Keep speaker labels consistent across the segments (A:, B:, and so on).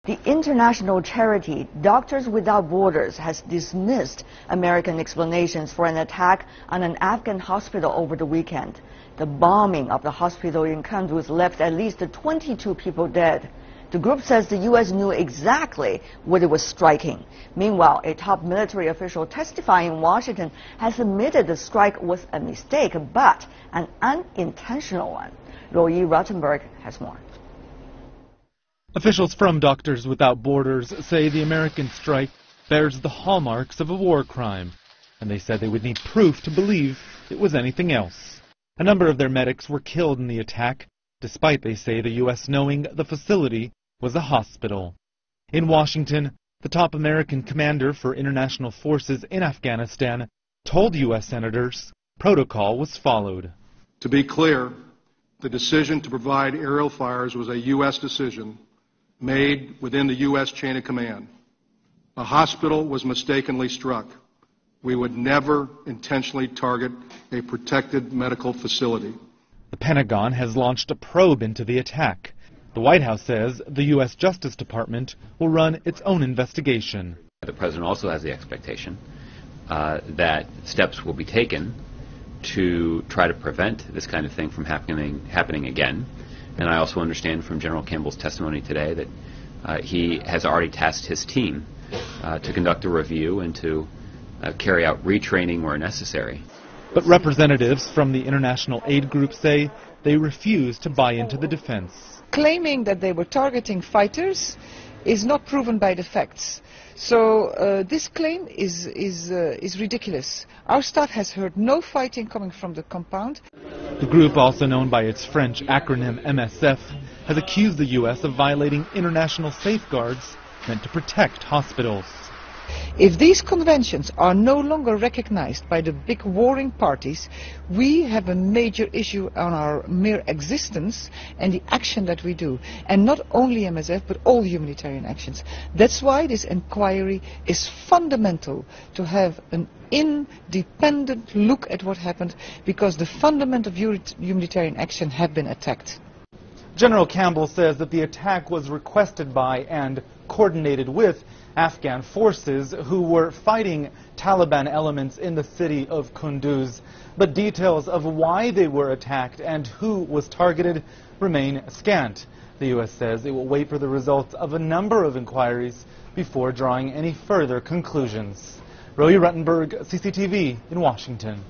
A: The international charity Doctors Without Borders has dismissed American explanations for an attack on an Afghan hospital over the weekend. The bombing of the hospital in Kunduz left at least 22 people dead. The group says the U.S. knew exactly what it was striking. Meanwhile, a top military official testifying in Washington has admitted the strike was a mistake, but an unintentional one. Roy Rottenberg has more.
B: Officials from Doctors Without Borders say the American strike bears the hallmarks of a war crime, and they said they would need proof to believe it was anything else. A number of their medics were killed in the attack, despite, they say, the U.S. knowing the facility was a hospital. In Washington, the top American commander for international forces in Afghanistan told U.S. senators protocol was followed.
C: To be clear, the decision to provide aerial fires was a U.S. decision made within the U.S. chain of command. A hospital was mistakenly struck. We would never intentionally target a protected medical facility.
B: The Pentagon has launched a probe into the attack. The White House says the U.S. Justice Department will run its own investigation.
D: The President also has the expectation that steps will be taken to try to prevent this kind of thing from happening again. And I also understand from General Campbell's testimony today that he has already tasked his team to conduct a review and to carry out retraining where necessary.
B: But representatives from the international aid group say they refuse to buy into the defense.
E: Claiming that they were targeting fighters is not proven by the facts. So this claim is ridiculous. Our staff has heard no fighting coming from the compound.
B: The group, also known by its French acronym MSF, has accused the U.S. of violating international safeguards meant to protect hospitals.
E: If these conventions are no longer recognized by the big warring parties, we have a major issue on our mere existence and the action that we do. And not only MSF, but all humanitarian actions. That's why this inquiry is fundamental, to have an independent look at what happened, because the fundament of humanitarian action have been attacked.
B: General Campbell says that the attack was requested by and coordinated with Afghan forces who were fighting Taliban elements in the city of Kunduz. But details of why they were attacked and who was targeted remain scant. The U.S. says it will wait for the results of a number of inquiries before drawing any further conclusions. Roy Rottenberg, CCTV in Washington.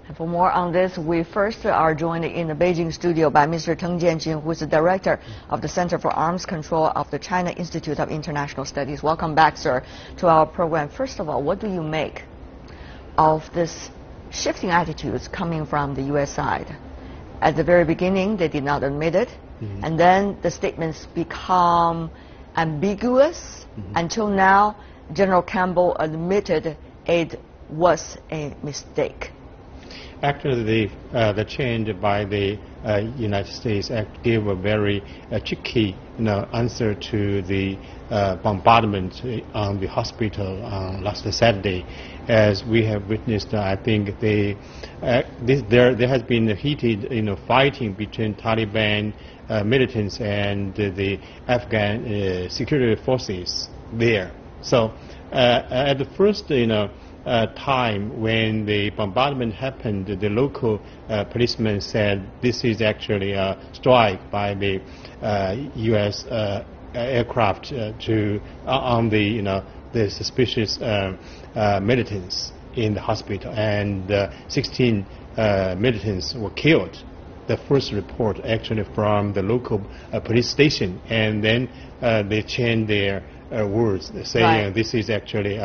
A: And for more on this, we first are joined in the Beijing studio by Mr. Teng Jianjun, who is the director of the Center for Arms Control of the China Institute of International Studies. Welcome back, sir, to our program. First of all, what do you make of this shifting attitudes coming from the U.S. side? At the very beginning, they did not admit it, and then the statements become ambiguous until now. General Campbell admitted it was a mistake.
F: Actually, the change by the United States gave a very tricky answer to the bombardment on the hospital on last Saturday. As we have witnessed, I think there has been heated fighting between Taliban militants and the Afghan security forces there. So at the first time when the bombardment happened, the local policeman said this is actually a strike by the U.S. aircraft on the suspicious militants in the hospital, and 16 militants were killed. The first report actually from the local police station, and then they changed their words, saying this is actually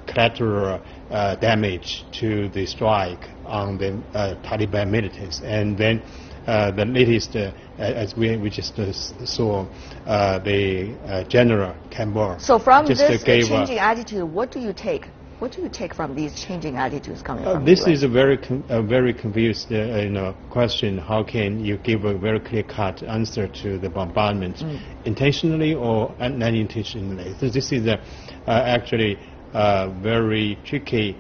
F: collateral damage to the strike on the Taliban militants. And then the latest, as we just saw, the General Campbell.
A: So from this changing attitude, what do you take? What do you take from these changing attitudes coming from
F: this
A: the US?
F: is a very confused question. How can you give a very clear-cut answer to the bombardment, intentionally or unintentionally? So this is actually a very tricky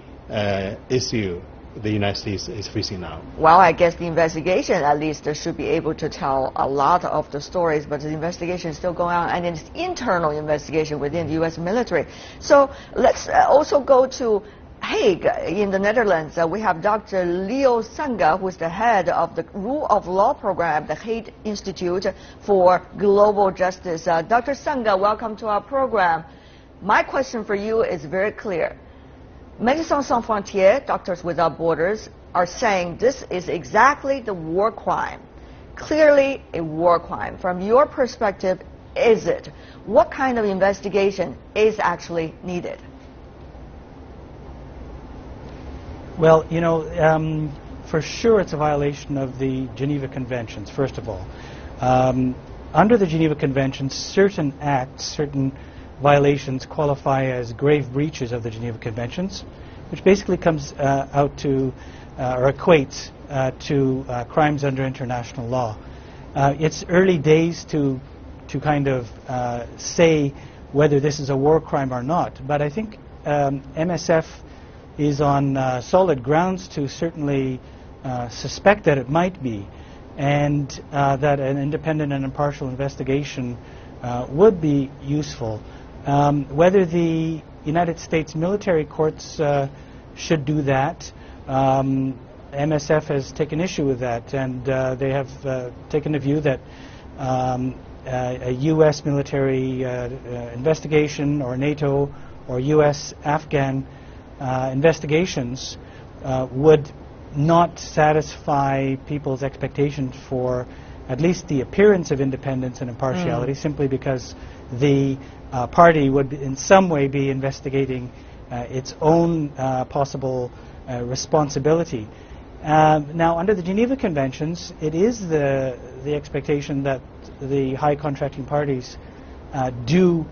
F: issue the United States is facing now.
A: Well, I guess the investigation at least should be able to tell a lot of the stories, but the investigation is still going on, and it's internal investigation within the U.S. military. So let's also go to Hague in the Netherlands. We have Dr. Leo Sanga, who is the head of the Rule of Law program at the Hague Institute for Global Justice. Dr. Sanga, welcome to our program. My question for you is very clear. Médecins Sans Frontières, Doctors Without Borders, are saying this is exactly the war crime. Clearly a war crime. From your perspective, is it? What kind of investigation is actually needed?
G: Well, you know, for sure it's a violation of the Geneva Conventions, first of all. Under the Geneva Conventions, certain acts, certain violations qualify as grave breaches of the Geneva Conventions, which basically comes out to, or equates to crimes under international law. It's early days to kind of say whether this is a war crime or not, but I think MSF is on solid grounds to certainly suspect that it might be, and that an independent and impartial investigation would be useful. Whether the United States military courts should do that, MSF has taken issue with that, and they have taken the view that a U.S. military investigation or NATO or U.S. Afghan investigations would not satisfy people's expectations for at least the appearance of independence and impartiality, simply because the party would in some way be investigating its own possible responsibility. Now, under the Geneva Conventions, it is the expectation that the high contracting parties do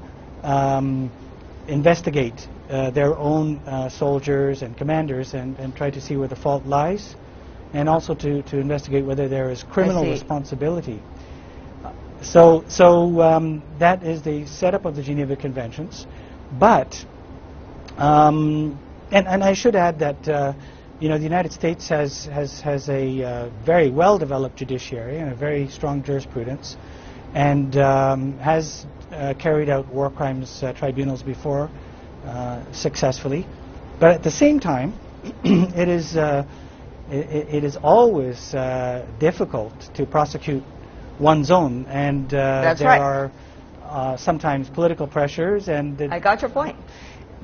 G: investigate their own soldiers and commanders and try to see where the fault lies, and also to investigate whether there is criminal responsibility. So that is the setup of the Geneva Conventions. But, and I should add that you know, the United States has a very well-developed judiciary and a very strong jurisprudence, and has carried out war crimes tribunals before successfully. But at the same time, it is always difficult to prosecute one's own, and there are sometimes political pressures, and
A: I got your point.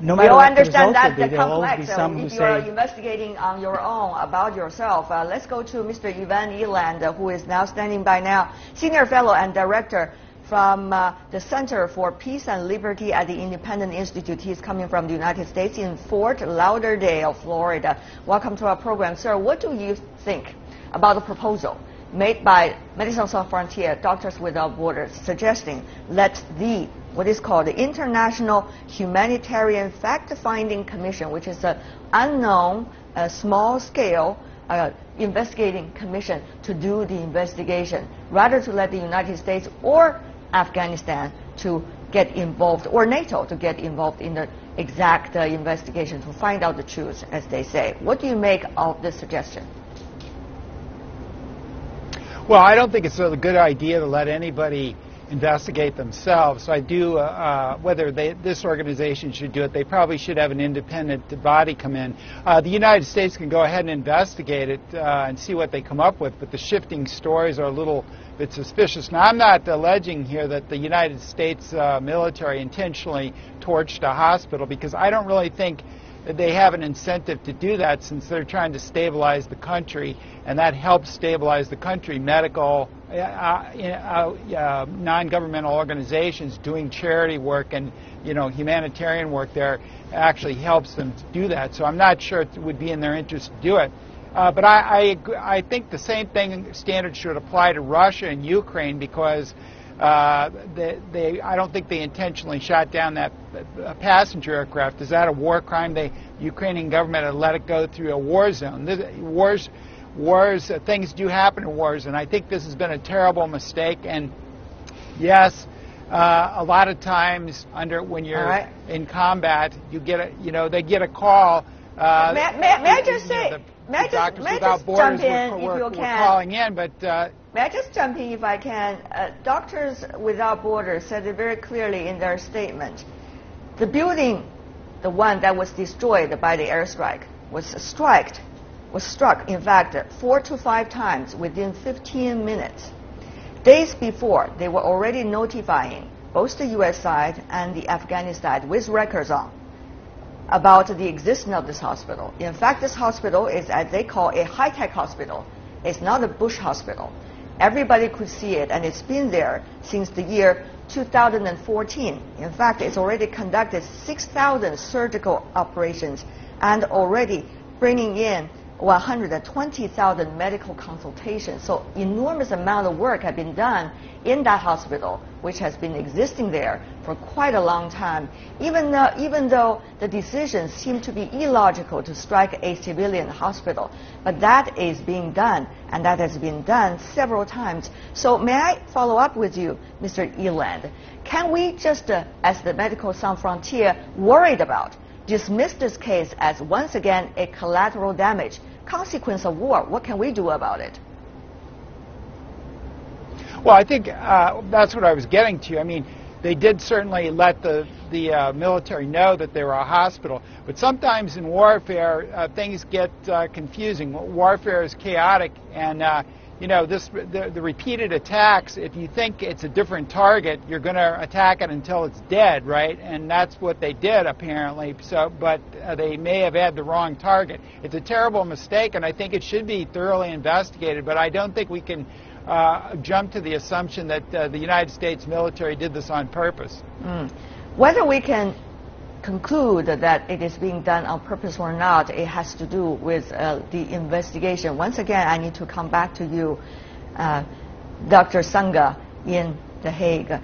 G: No
A: we
G: matter
A: all
G: what the
A: understand
G: result
A: that
G: will be,
A: the
G: there will always
A: complex.
G: be some who
A: If you are
G: say
A: investigating on your own about yourself, let's go to Mr. Ivan Eland, who is now standing by now, Senior Fellow and Director from the Center for Peace and Liberty at the Independent Institute. He's coming from the United States in Fort Lauderdale, Florida. Welcome to our program. Sir, what do you think about the proposal made by Médecins Sans Frontières, Doctors Without Borders, suggesting let the what is called the International Humanitarian Fact-Finding Commission, which is an unknown, small-scale investigating commission, to do the investigation, rather to let the United States or Afghanistan to get involved, or NATO to get involved in the exact investigation to find out the truth, as they say. What do you make of this suggestion?
H: Well, I don't think it's a good idea to let anybody investigate themselves. So I do, whether this organization should do it, they probably should have an independent body come in. The United States can go ahead and investigate it and see what they come up with, but the shifting stories are a little bit suspicious. Now, I'm not alleging here that the United States military intentionally torched a hospital, because I don't really think that they have an incentive to do that, since they're trying to stabilize the country, and that helps stabilize the country. Medical, non-governmental organizations doing charity work and humanitarian work there actually helps them to do that. So I'm not sure it would be in their interest to do it. But I think the same standard should apply to Russia and Ukraine, because I don't think they intentionally shot down that passenger aircraft. Is that a war crime? The Ukrainian government had let it go through a war zone. Wars, things do happen in wars, and I think this has been a terrible mistake. And yes, a lot of times when you're in combat, you get they get a call.
A: May I just say,
H: Doctors Without Borders were calling in, but...
A: May I just jump in if I can? Doctors Without Borders said it very clearly in their statement. The building, the one that was destroyed by the airstrike, was struck, in fact, 4 to 5 times within 15 minutes. Days before, they were already notifying both the U.S. side and the Afghan side with records on about the existence of this hospital. In fact, this hospital is, as they call, a high-tech hospital. It's not a bush hospital. Everybody could see it, and it's been there since the year 2014. In fact, it's already conducted 6,000 surgical operations and already bringing in 120,000 medical consultations. So enormous amount of work has been done in that hospital, which has been existing there for quite a long time. Even though the decisions seem to be illogical to strike a civilian hospital, but that is being done, and that has been done several times. So may I follow up with you, Mr. Eland? Can we just, as the Medical Sans Frontier worried about, dismiss this case as once again a collateral damage, consequence of war? What can we do about it?
H: Well, I think that's what I was getting to. I mean, they did certainly let the military know that they were a hospital, but sometimes in warfare things get confusing. Warfare is chaotic, and you know, the repeated attacks, if you think it's a different target, you're going to attack it until it's dead, right? And that's what they did, apparently. So, but they may have had the wrong target. It's a terrible mistake, and I think it should be thoroughly investigated, but I don't think we can jump to the assumption that the United States military did this on purpose.
A: Whether we can conclude that it is being done on purpose or not, it has to do with the investigation. Once again, I need to come back to you, Dr. Sangha in The Hague.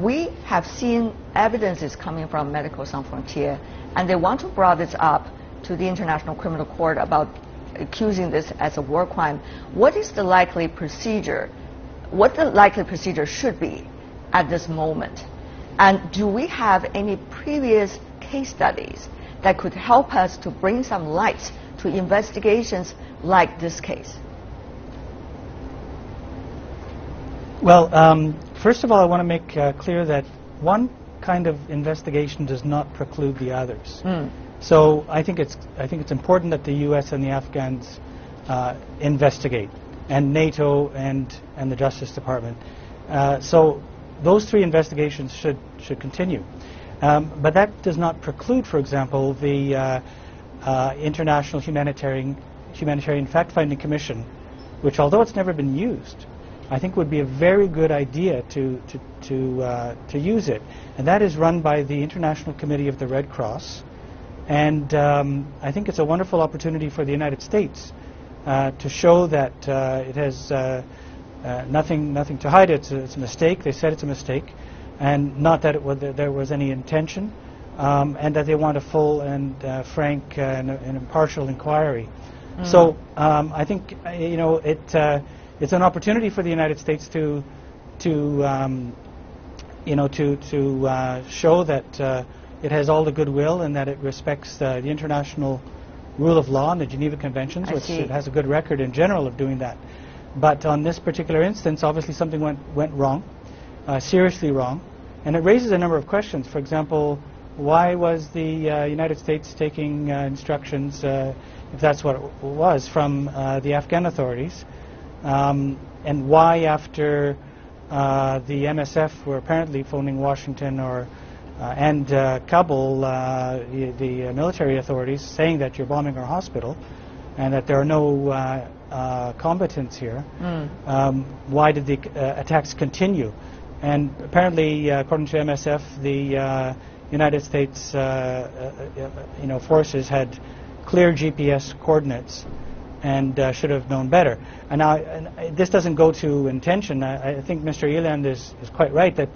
A: We have seen evidences coming from Medical Sans Frontier, and they want to bring this up to the International Criminal Court about accusing this as a war crime. What is the likely procedure? What the likely procedure should be at this moment? And do we have any previous case studies that could help us to bring some light to investigations like this case?
G: Well, first of all, I want to make clear that one kind of investigation does not preclude the others. So I think it's important that the U.S. and the Afghans investigate, and NATO and the Justice Department. So those three investigations should continue. But that does not preclude, for example, the International Humanitarian Fact-Finding Commission, which, although it's never been used, I think would be a very good idea to use it. And that is run by the International Committee of the Red Cross. And I think it's a wonderful opportunity for the United States to show that it has nothing to hide. It's a mistake. They said it's a mistake, and not that there was any intention, and that they want a full and frank and impartial inquiry. So I think it's an opportunity for the United States to show that it has all the goodwill and that it respects the international rule of law and the Geneva Conventions, which it has a good record in general of doing that. But on this particular instance, obviously something went wrong, seriously wrong, and it raises a number of questions. For example, why was the United States taking instructions, if that's what it was, from the Afghan authorities, and why after the MSF were apparently phoning Washington and Kabul, the military authorities, saying that you're bombing our hospital and that there are no combatants here, why did the attacks continue? And apparently, according to MSF, the United States forces had clear GPS coordinates and should have known better. And now, this doesn't go to intention. I think Mr. Eland is quite right that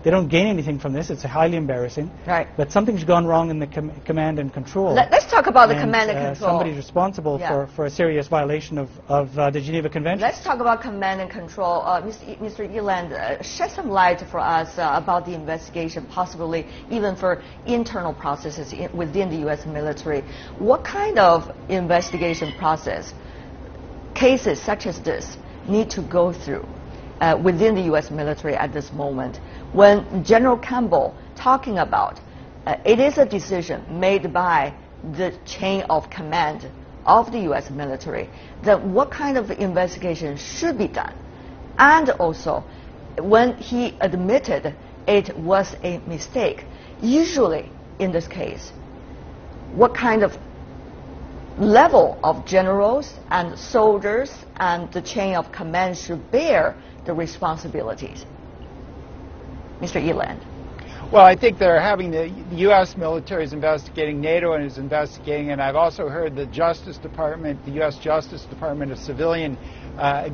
G: they don't gain anything from this. It's highly embarrassing.
A: Right.
G: But something's gone wrong in the command and control.
A: Let's talk about the command and control.
G: Somebody's responsible for a serious violation of the Geneva Convention.
A: Let's talk about command and control. Mr. Eland, shed some light for us about the investigation, possibly even for internal processes within the U.S. military. What kind of investigation process cases such as this need to go through within the U.S. military at this moment? When General Campbell talking about it is a decision made by the chain of command of the U.S. military, then what kind of investigation should be done? And also, when he admitted it was a mistake, usually in this case, what kind of level of generals and soldiers and the chain of command should bear the responsibilities? Mr. Eland.
H: Well, I think they're having the U.S. military is investigating, NATO is investigating, and I've also heard the Justice Department, the U.S. Justice Department, a civilian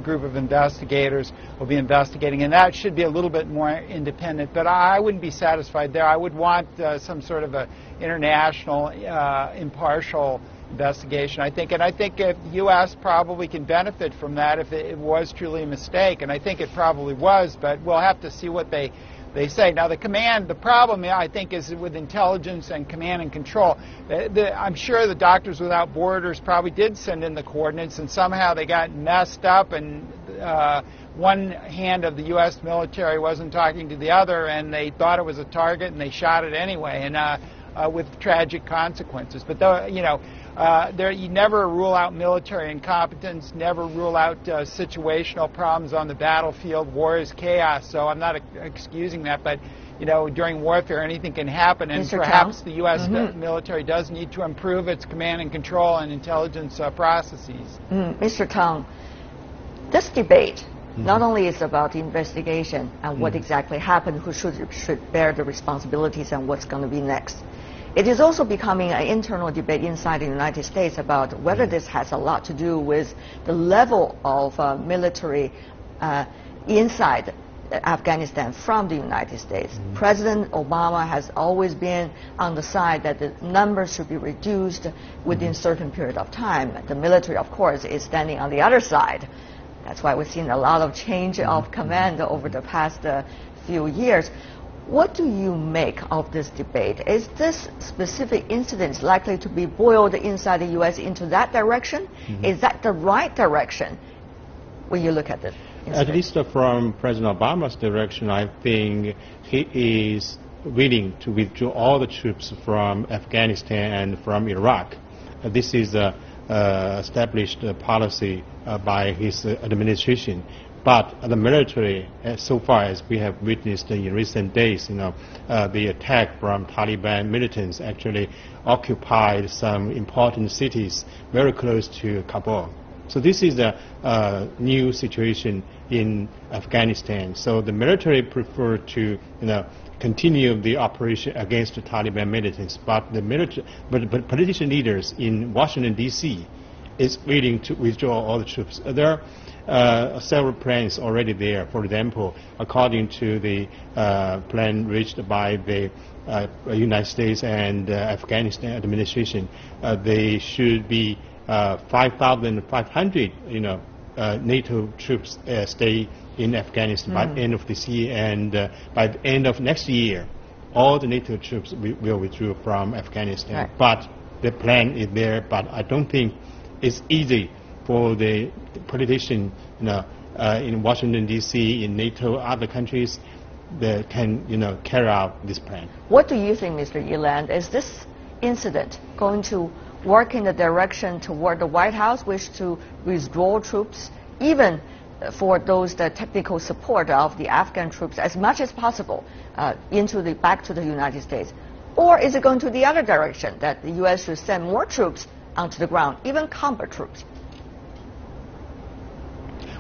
H: group of investigators will be investigating, and that should be a little bit more independent. But I wouldn't be satisfied there. I would want some sort of a international, impartial investigation, I think. And I think the U.S. probably can benefit from that if it was truly a mistake, and I think it probably was, but we'll have to see what they say. Now, the problem, I think, is with intelligence and command and control. I'm sure the Doctors Without Borders probably did send in the coordinates, and somehow they got messed up, and one hand of the U.S. military wasn't talking to the other, and they thought it was a target, and they shot it anyway, and with tragic consequences. But, you never rule out military incompetence, never rule out situational problems on the battlefield. War is chaos, so I'm not excusing that, but during warfare anything can happen, and perhaps the U.S. military does need to improve its command and control and intelligence processes.
A: Mr. Tang, this debate not only is about the investigation and what exactly happened, who should bear the responsibilities and what's going to be next. It is also becoming an internal debate inside the United States about whether this has a lot to do with the level of military inside Afghanistan from the United States. President Obama has always been on the side that the numbers should be reduced within a certain period of time. The military, of course, is standing on the other side. That's why we've seen a lot of change of command over the past few years. What do you make of this debate? Is this specific incident likely to be boiled inside the U.S. into that direction? Is that the right direction when you look at this incident?
F: At least from President Obama's direction, I think he is willing to withdraw all the troops from Afghanistan and from Iraq. This is an established policy by his administration. But the military, so far as we have witnessed in recent days, the attack from Taliban militants actually occupied some important cities very close to Kabul. So this is a new situation in Afghanistan. So the military prefer to, continue the operation against the Taliban militants, but but political leaders in Washington D.C. is willing to withdraw all the troops. There are several plans already there. For example, according to the plan reached by the United States and Afghanistan administration, they should be 5,500, NATO troops stay in Afghanistan by the end of this year, and by the end of next year, all the NATO troops will withdraw from Afghanistan. Right. But the plan is there, but I don't think it's easy for the politicians, in Washington D.C., in NATO, other countries that can, carry out this plan.
A: What do you think, Mr. Eland? Is this incident going to work in the direction toward the White House wish to withdraw troops, even for those the technical support of the Afghan troops as much as possible back to the United States? Or is it going to the other direction, that the U.S. should send more troops onto the ground, even combat troops?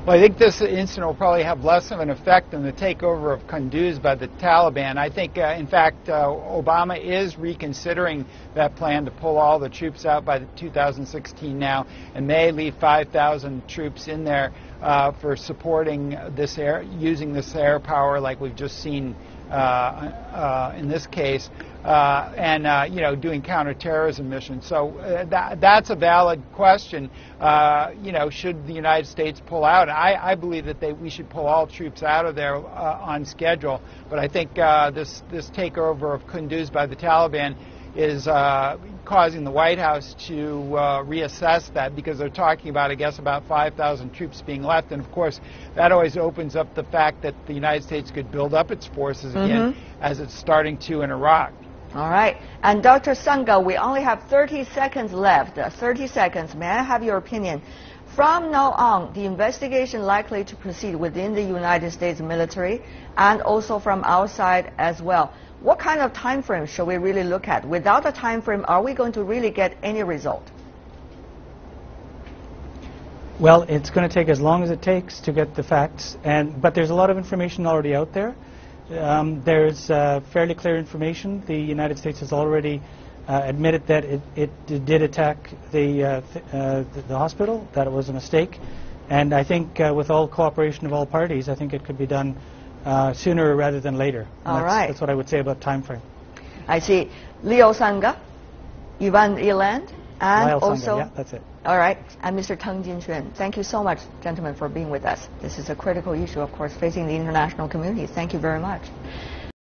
H: Well, I think this incident will probably have less of an effect than the takeover of Kunduz by the Taliban. I think, in fact, Obama is reconsidering that plan to pull all the troops out by 2016 now, and may leave 5,000 troops in there for supporting this using this air power like we've just seen in this case, and doing counterterrorism missions. So that's a valid question. Should the United States pull out? I believe that we should pull all troops out of there on schedule. But I think this takeover of Kunduz by the Taliban is causing the White House to reassess that, because they're talking about, I guess, about 5,000 troops being left. And, of course, that always opens up the fact that the United States could build up its forces again, as it's starting to in Iraq.
A: All right. And Dr. Sanga, we only have 30 seconds left. 30 seconds. May I have your opinion? From now on, the investigation likely to proceed within the United States military and also from outside as well. What kind of time frame should we really look at? Without a time frame, are we going to really get any result?
G: Well, it's going to take as long as it takes to get the facts, but there's a lot of information already out there. There's fairly clear information. The United States has already admitted that it did attack the hospital, that it was a mistake. And I think with all cooperation of all parties, I think it could be done sooner rather than later.
A: All right.
G: That's what I would say about time frame.
A: I see. Leo Sanga, Ivan Eland, and
G: Lyle
A: also...
G: Sanga, yeah, that's it.
A: All right. And Mr. Teng Jinquan. Thank you so much, gentlemen, for being with us. This is a critical issue, of course, facing the international community. Thank you very much.